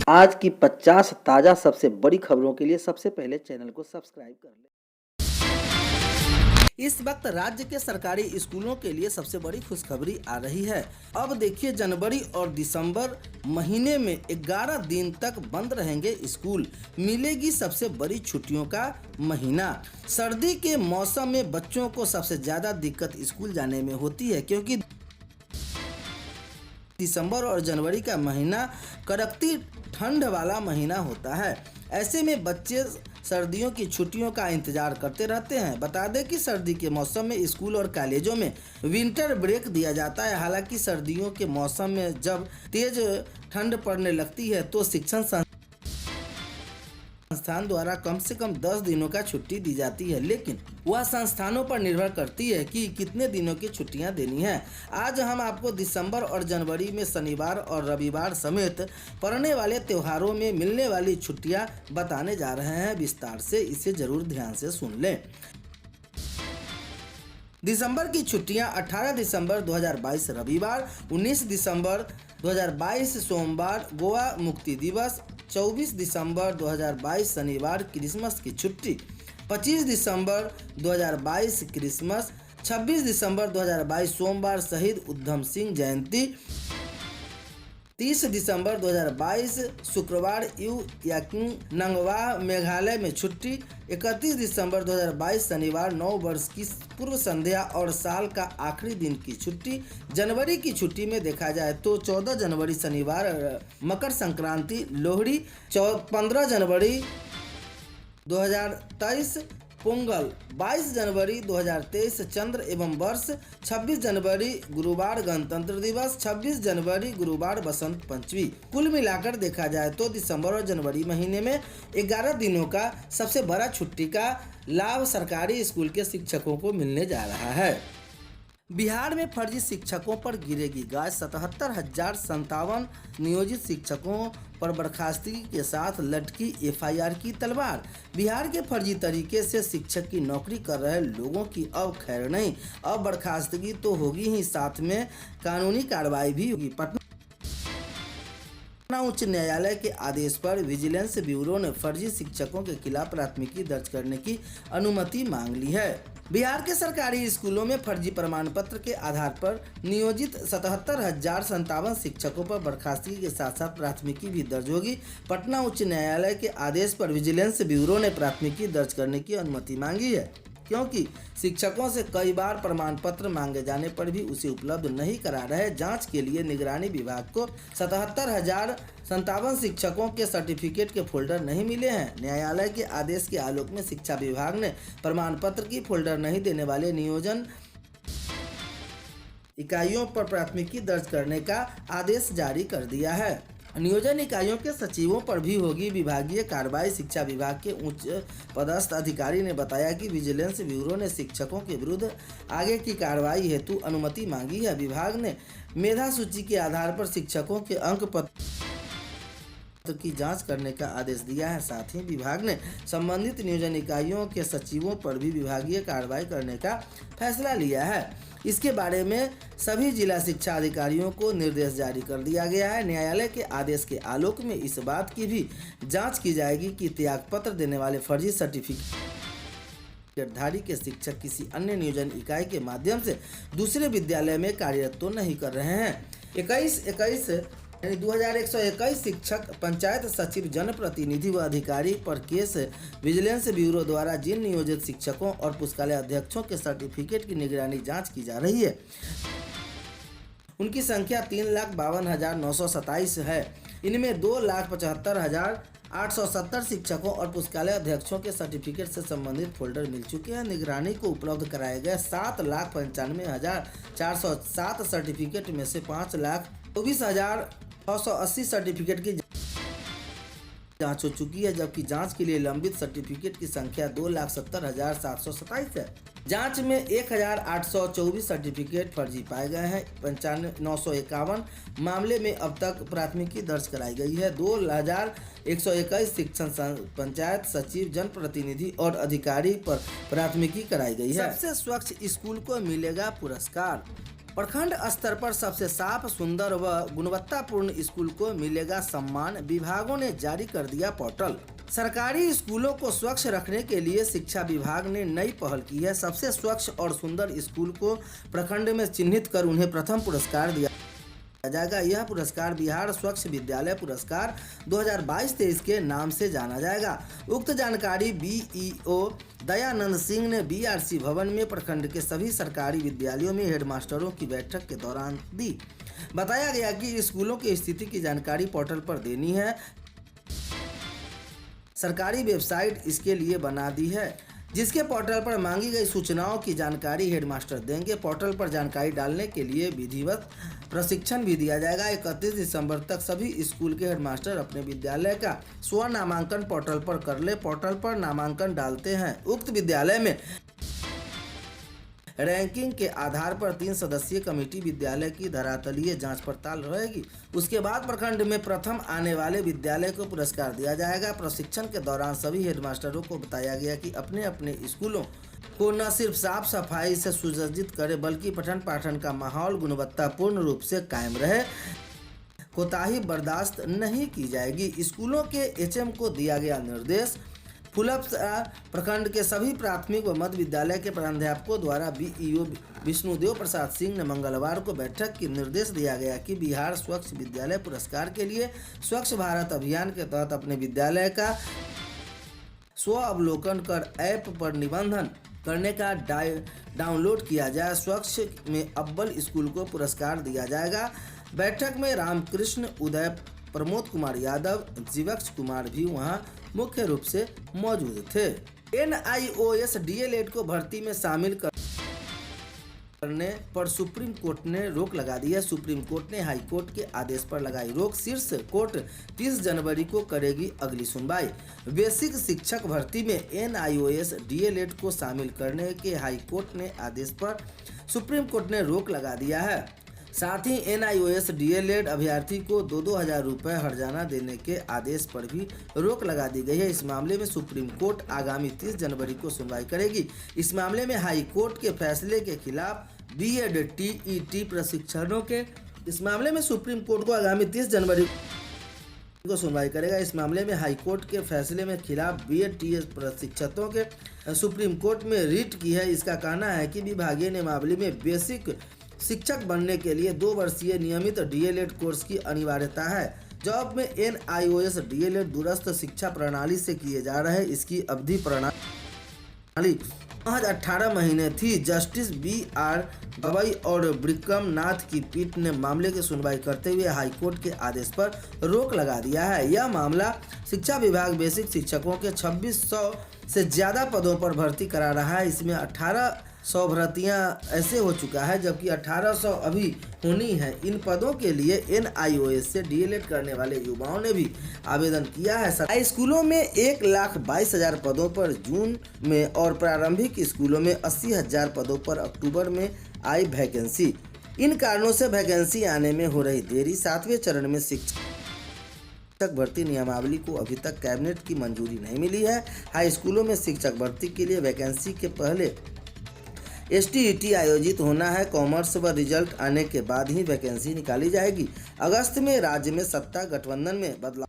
आज की 50 ताज़ा सबसे बड़ी खबरों के लिए सबसे पहले चैनल को सब्सक्राइब कर लें। इस वक्त राज्य के सरकारी स्कूलों के लिए सबसे बड़ी खुशखबरी आ रही है। अब देखिए, जनवरी और दिसंबर महीने में 11 दिन तक बंद रहेंगे स्कूल। मिलेगी सबसे बड़ी छुट्टियों का महीना। सर्दी के मौसम में बच्चों को सबसे ज़्यादा दिक्कत स्कूल जाने में होती है, क्योंकि दिसंबर और जनवरी का महीना कड़कती ठंड वाला महीना होता है। ऐसे में बच्चे सर्दियों की छुट्टियों का इंतजार करते रहते हैं। बता दें कि सर्दी के मौसम में स्कूल और कॉलेजों में विंटर ब्रेक दिया जाता है। हालांकि सर्दियों के मौसम में जब तेज ठंड पड़ने लगती है तो शिक्षण संस्थान द्वारा कम से कम 10 दिनों का छुट्टी दी जाती है, लेकिन वह संस्थानों पर निर्भर करती है कि कितने दिनों की छुट्टियां देनी है। आज हम आपको दिसंबर और जनवरी में शनिवार और रविवार समेत पड़ने वाले त्योहारों में मिलने वाली छुट्टियां बताने जा रहे हैं। विस्तार से इसे जरूर ध्यान से सुन लें। दिसंबर की छुट्टियां 18 दिसंबर 2022 रविवार, 19 दिसंबर 2022 सोमवार गोवा मुक्ति दिवस, 24 दिसंबर 2022 शनिवार क्रिसमस की छुट्टी, 25 दिसंबर 2022 क्रिसमस, 26 दिसंबर 2022 सोमवार शहीद उधम सिंह जयंती, 30 दिसंबर 2022 शुक्रवार यू याकिंग नंगवा मेघालय में छुट्टी, 31 दिसंबर 2022 शनिवार 9 वर्ष की पूर्व संध्या और साल का आखिरी दिन की छुट्टी। जनवरी की छुट्टी में देखा जाए तो 14 जनवरी शनिवार मकर संक्रांति लोहड़ी, 15 जनवरी 2023 पोंगल, 22 जनवरी 2023 चंद्र एवं वर्ष, 26 जनवरी गुरुवार गणतंत्र दिवस, 26 जनवरी गुरुवार बसंत पंचमी। कुल मिलाकर देखा जाए तो दिसंबर और जनवरी महीने में 11 दिनों का सबसे बड़ा छुट्टी का लाभ सरकारी स्कूल के शिक्षकों को मिलने जा रहा है। बिहार में फर्जी शिक्षकों पर गिरेगी गाज। 77,057 नियोजित शिक्षकों पर बर्खास्तगी के साथ लटकी एफआईआर की तलवार। बिहार के फर्जी तरीके से शिक्षक की नौकरी कर रहे लोगों की अब खैर नहीं। अब बर्खास्तगी तो होगी ही, साथ में कानूनी कार्रवाई भी होगी। पटना उच्च न्यायालय के आदेश पर विजिलेंस ब्यूरो ने फर्जी शिक्षकों के खिलाफ प्राथमिकी दर्ज करने की अनुमति मांग ली है। बिहार के सरकारी स्कूलों में फर्जी प्रमाण पत्र के आधार पर नियोजित 77,057 शिक्षकों पर बर्खास्तगी के साथ साथ प्राथमिकी भी दर्ज होगी। पटना उच्च न्यायालय के आदेश पर विजिलेंस ब्यूरो ने प्राथमिकी दर्ज करने की अनुमति मांगी है, क्योंकि शिक्षकों से कई बार प्रमाण पत्र मांगे जाने पर भी उसे उपलब्ध नहीं करा रहे। जांच के लिए निगरानी विभाग को 77,057 शिक्षकों के सर्टिफिकेट के फोल्डर नहीं मिले हैं। न्यायालय के आदेश के आलोक में शिक्षा विभाग ने प्रमाण पत्र की फोल्डर नहीं देने वाले नियोजन इकाइयों पर प्राथमिकी दर्ज करने का आदेश जारी कर दिया है। नियोजन इकाइयों के सचिवों पर भी होगी विभागीय कार्रवाई। शिक्षा विभाग के उच्च पदस्थ अधिकारी ने बताया कि विजिलेंस ब्यूरो ने शिक्षकों के विरुद्ध आगे की कार्रवाई हेतु अनुमति मांगी है। विभाग ने मेधा सूची के आधार पर शिक्षकों के अंक पत्र की जांच करने का आदेश दिया है। साथ ही विभाग ने संबंधित नियोजन इकाइयों के सचिवों पर भी विभागीय कार्रवाई करने का फैसला लिया है। इसके बारे में सभी जिला शिक्षा अधिकारियों को निर्देश जारी कर दिया गया है। न्यायालय के आदेश के आलोक में इस बात की भी जांच की जाएगी कि त्यागपत्र देने वाले फर्जी सर्टिफिकेटधारी के शिक्षक किसी अन्य नियोजन इकाई के माध्यम से दूसरे विद्यालय में कार्यरत तो नहीं कर रहे हैं। 2121 शिक्षक, पंचायत सचिव, जनप्रतिनिधि व अधिकारी पर केस विजिलेंस ब्यूरो द्वारा जिन नियोजित शिक्षकों और पुस्तकालय अध्यक्षों के सर्टिफिकेट की निगरानी जांच की जा रही है, उनकी संख्या 3,52,927 है। इनमें 2,75,870 शिक्षकों और पुस्तकालय अध्यक्षों के सर्टिफिकेट से संबंधित फोल्डर मिल चुके हैं। निगरानी को उपलब्ध कराए गए 7,95,407 सर्टिफिकेट में से 5,24,680 सर्टिफिकेट की जांच हो चुकी है, जबकि जांच के लिए लंबित सर्टिफिकेट की संख्या 2,70,727 है। जांच में 1,824 सर्टिफिकेट फर्जी पाए गए हैं। 951 मामले में अब तक प्राथमिकी दर्ज कराई गई है। 2,121 शिक्षण पंचायत सचिव, जनप्रतिनिधि और अधिकारी पर प्राथमिकी कराई गई है। सबसे स्वच्छ स्कूल को मिलेगा पुरस्कार। प्रखंड स्तर पर सबसे साफ, सुंदर व गुणवत्तापूर्ण स्कूल को मिलेगा सम्मान। विभागों ने जारी कर दिया पोर्टल। सरकारी स्कूलों को स्वच्छ रखने के लिए शिक्षा विभाग ने नई पहल की है। सबसे स्वच्छ और सुंदर स्कूल को प्रखंड में चिन्हित कर उन्हें प्रथम पुरस्कार दिया जाएगा। यह पुरस्कार बिहार स्वच्छ विद्यालय पुरस्कार 2022-23 के नाम से जाना जाएगा। उक्त जानकारी बीईओ दयानंद सिंह ने बीआरसी भवन में प्रखंड के सभी सरकारी विद्यालयों में हेडमास्टरों की बैठक के दौरान दी। बताया गया कि स्कूलों की स्थिति की जानकारी पोर्टल पर देनी है। सरकारी वेबसाइट इसके लिए बना दी है, जिसके पोर्टल पर मांगी गई सूचनाओं की जानकारी हेडमास्टर देंगे। पोर्टल पर जानकारी डालने के लिए विधिवत प्रशिक्षण भी दिया जाएगा। 31 दिसंबर तक सभी स्कूल के हेडमास्टर अपने विद्यालय का स्व नामांकन पोर्टल पर कर ले। पोर्टल पर नामांकन डालते हैं उक्त विद्यालय में रैंकिंग के आधार पर 3 सदस्यीय कमेटी विद्यालय की धरातलीय जांच पड़ताल रहेगी। उसके बाद प्रखंड में प्रथम आने वाले विद्यालय को पुरस्कार दिया जाएगा। प्रशिक्षण के दौरान सभी हेडमास्टरों को बताया गया कि अपने अपने स्कूलों को न सिर्फ साफ सफाई से सुसज्जित करें, बल्कि पठन पाठन का माहौल गुणवत्तापूर्ण रूप से कायम रहे। कोताही बर्दाश्त नहीं की जाएगी। स्कूलों के एचएम को दिया गया निर्देश। फुलपरा प्रखंड के सभी प्राथमिक व मध्य विद्यालय के प्राध्यापकों द्वारा बीईओ विष्णुदेव प्रसाद सिंह ने मंगलवार को बैठक की निर्देश दिया गया कि बिहार स्वच्छ विद्यालय पुरस्कार के लिए स्वच्छ भारत अभियान के तहत अपने विद्यालय का स्व अवलोकन कर ऐप पर निबंधन करने का डाउनलोड किया जाए। स्वच्छ में अव्वल स्कूल को पुरस्कार दिया जाएगा। बैठक में रामकृष्ण उदय, प्रमोद कुमार यादव, जीवक्ष कुमार भी वहां मुख्य रूप से मौजूद थे। NIOS DLED को भर्ती में शामिल करने पर सुप्रीम कोर्ट ने रोक लगा दी है। सुप्रीम कोर्ट ने हाई कोर्ट के आदेश पर लगाई रोक। शीर्ष कोर्ट 30 जनवरी को करेगी अगली सुनवाई। बेसिक शिक्षक भर्ती में NIOS DLED को शामिल करने के हाई कोर्ट ने आदेश पर सुप्रीम कोर्ट ने रोक लगा दिया है। साथ ही NIOS DLED अभ्यर्थी को 2-2 हज़ार रुपये हर्जाना देने के आदेश पर भी रोक लगा दी गई है। इस मामले में सुप्रीम कोर्ट आगामी 30 जनवरी को सुनवाई करेगी। इस मामले में हाई कोर्ट के फैसले के खिलाफ BEd TET प्रशिक्षणों के इस मामले में सुप्रीम कोर्ट को आगामी 30 जनवरी को सुनवाई करेगा। इस मामले में हाई कोर्ट के फैसले में खिलाफ BEd TET प्रशिक्षकों के सुप्रीम कोर्ट में रिट की है। इसका कहना है कि विभागीय नियमावली में बेसिक शिक्षक बनने के लिए 2 वर्षीय नियमित DLED कोर्स की अनिवार्यता है। जॉब में NIOS DLED दूरस्थ शिक्षा प्रणाली से किए जा रहे इसकी अवधि प्रणाली महज 18 महीने थी। जस्टिस BR गवई और ब्रिकम नाथ की पीठ ने मामले की सुनवाई करते हुए हाईकोर्ट के आदेश पर रोक लगा दिया है। यह मामला शिक्षा विभाग बेसिक शिक्षकों के 2600 से ज़्यादा पदों पर भर्ती करा रहा है। इसमें 1800 भर्तियां ऐसे हो चुका है, जबकि 1800 अभी होनी है। इन पदों के लिए NIOS से DLED करने वाले युवाओं ने भी आवेदन किया है। सरकारी स्कूलों में 1,22,000 पदों पर जून में और प्रारंभिक स्कूलों में 80,000 पदों पर अक्टूबर में आई वैकेंसी। इन कारणों से वैकेंसी आने में हो रही देरी। 7वें चरण में शिक्षक भर्ती नियमावली को अभी तक कैबिनेट की मंजूरी नहीं मिली है। हाई स्कूलों में शिक्षक भर्ती के लिए वैकेंसी के पहले STET आयोजित होना है। कॉमर्स व रिजल्ट आने के बाद ही वैकेंसी निकाली जाएगी। अगस्त में राज्य में सत्ता गठबंधन में बदलाव